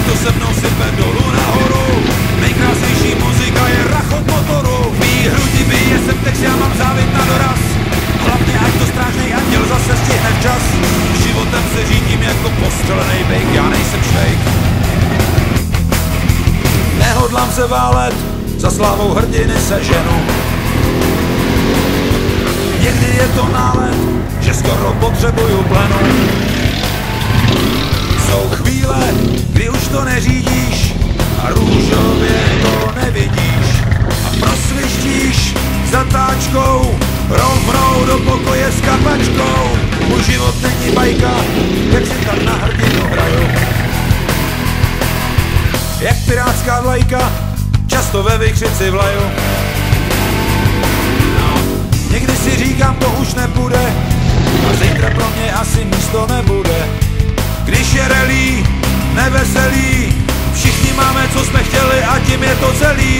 to se mnou sype dolů nahoru. Nejkrásnější muzika je rachot motoru. Mý hrudi bije sem text, já mám závit na doraz. Hlavně ať to strážnej anděl zase stihne včas. Životem se řídím jako postřelenej bejk, já nejsem švejk. Nehodlám se válet, za slávou hrdiny se ženu. Někdy je to nálet, že skoro potřebuju plenu. Jsou chvíle, kdy už to neřídíš a růžově to nevidíš. A prosvištíš zatáčkou rovnou do pokoje s kapačkou. Můj život není bajka, jak si tak na hrdinu hraju. Jak pirátská vlajka, často ve vykřici vlaju. Někdy si říkám, to už nepůjde a zítra pro mě asi místo nebude. Když je rally, neveselý, všichni máme, co jsme chtěli a tím je to celý.